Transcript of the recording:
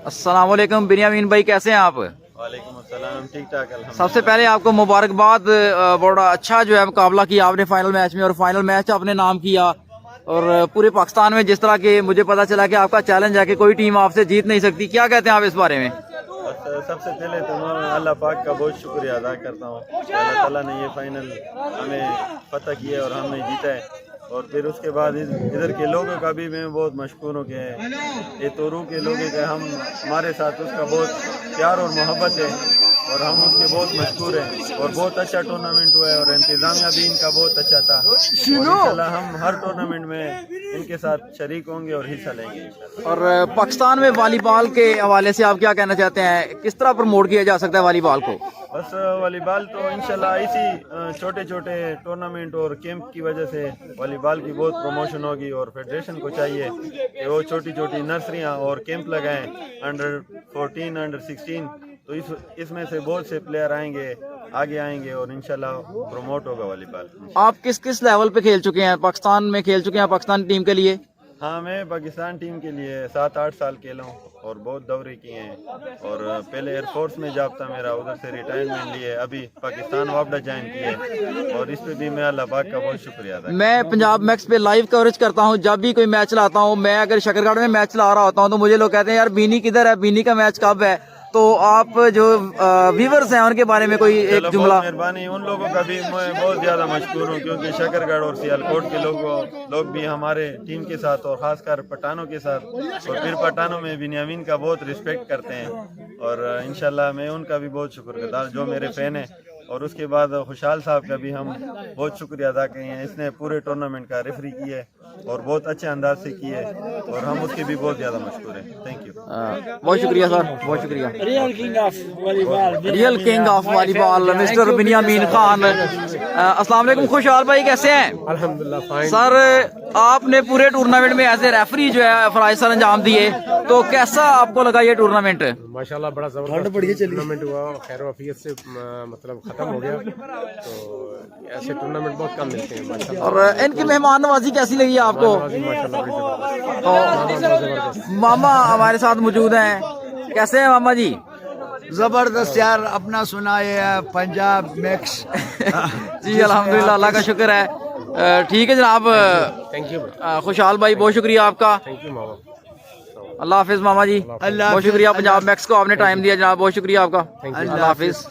السلام علیکم بنیامین بھائی، کیسے ہیں آپ؟ وعلیکم السلام، ٹھیک ٹھاک الحمدللہ۔ سب سے پہلے آپ کو مبارکباد، بڑا اچھا جو ہے مقابلہ کیا آپ نے فائنل میچ میں، اور فائنل میچ آپ نے نام کیا، اور پورے پاکستان میں جس طرح کے مجھے پتا چلا کہ آپ کا چیلنج ہے کہ کوئی ٹیم آپ سے جیت نہیں سکتی، کیا کہتے ہیں آپ اس بارے میں؟ سب سے پہلے تو میں اللہ پاک کا بہت شکریہ ادا کرتا ہوں کہ اللہ تعالیٰ نے یہ فائنل ہمیں فتح کیا اور ہم نے جیتا ہے، اور پھر اس کے بعد ادھر کے لوگوں کا بھی میں بہت مشکور ہوں کہ یہ تورو کے لوگوں کے ہمارے ساتھ اس کا بہت پیار اور محبت ہے، اور ہم اس کے بہت مشکور ہیں، اور بہت اچھا ٹورنامنٹ ہوا ہے، اور انتظامیہ بھی ان کا بہت اچھا تھا، اور انشاءاللہ ہم ہر ٹورنامنٹ میں ان کے ساتھ شریک ہوں گے اور حصہ لیں گے انشاءاللہ۔ اور پاکستان میں والی بال کے حوالے سے آپ کیا کہنا چاہتے ہیں؟ کس طرح پروموٹ کیا جا سکتا ہے والی بال کو؟ بس والی بال تو انشاءاللہ اسی چھوٹے چھوٹے ٹورنامنٹ اور کیمپ کی وجہ سے والی بال کی بہت پروموشن ہوگی، اور فیڈریشن کو چاہیے کہ وہ چھوٹی چھوٹی نرسریاں اور کیمپ لگائیں، انڈر 14 انڈر 16، تو اس میں سے بہت سے پلیئر آئیں گے، آگے آئیں گے، اور انشاءاللہ پروموٹ ہوگا والی بال۔ آپ کس کس لیول پہ کھیل چکے ہیں؟ پاکستان میں کھیل چکے ہیں پاکستان ٹیم کے لیے؟ ہاں، میں پاکستان ٹیم کے لیے 7-8 سال کھیلا ہوں، اور بہت دورے کیے ہیں، اور پہلے ایئر فورس میں جاب تھا میرا، ادھر سے ریٹائرمنٹ لیے، ابھی پاکستان واپس جوائن کیے، اور اس پہ بھی میں اللہ پاک کا بہت شکریہ ادا کرتا ہوں۔ میں پنجاب میکس پہ لائیو کوریج کرتا ہوں، جب بھی کوئی میچ لاتا ہوں، میں اگر شکرگڑھ میں میچ لا رہا ہوتا ہوں تو مجھے لوگ کہتے ہیں یار بینی کدھر ہے، بینی کا میچ کب ہے؟ تو آپ جو ویورز ہیں ان کے بارے میں کوئی ایک جملہ؟ بہت مہربانی، ان لوگوں کا بھی میں بہت زیادہ مشکور ہوں، کیونکہ شکرگڑھ اور سیالکوٹ کے لوگ بھی ہمارے ٹیم کے ساتھ، اور خاص کر پٹھانوں کے ساتھ، اور پھر پٹھانوں میں بنیامین کا بہت رسپیکٹ کرتے ہیں، اور انشاءاللہ میں ان کا بھی بہت شکر گزار جو میرے فین ہیں، اور اس کے بعد خوشحال صاحب کا بھی ہم بہت شکریہ ادا کریں ہیں، اس نے پورے ٹورنامنٹ کا ریفری کی ہے اور بہت اچھے انداز سے کی ہے، اور ہم اس کے بھی بہت زیادہ مشکور ہیں۔ تھینک یو، بہت شکریہ سر، بہت شکریہ۔ ریئل کنگ آف والی بال، ریئل کنگ آف والی بال مسٹر بنیامین خان۔ السلام علیکم خوشحال بھائی، کیسے ہیں؟ الحمدللہ فائن۔ سر آپ نے پورے ٹورنامنٹ میں ایز اے ریفری جو ہے فرائض سر انجام دیے، تو کیسا آپ کو لگا یہ ٹورنامنٹ؟ ماشاءاللہ بڑا زبردست ٹورنامنٹ ہوا، خیر و عافیت سے مطلب ختم ہو گیا، تو ایسے ٹورنامنٹ بہت کم ملتے ہیں ماشاءاللہ۔ اور ان کی مہمان نوازی کیسی لگی آپ کو؟ ماشاءاللہ بڑی زبردست۔ ماما ہمارے ساتھ موجود ہیں، کیسے ہیں ماما جی؟ زبردست یار، اپنا سنائے پنجاب میکس۔ جی الحمدللہ، اللہ کا شکر ہے۔ ٹھیک ہے جناب، تھینک یو، خوشحال بھائی بہت شکریہ آپ کا، تھینک یو ماما۔ اللہ حافظ ماما جی، اللہ بہت شکریہ پنجاب میکس کو آپ نے ٹائم دیا جناب، بہت شکریہ آپ کا، اللہ حافظ۔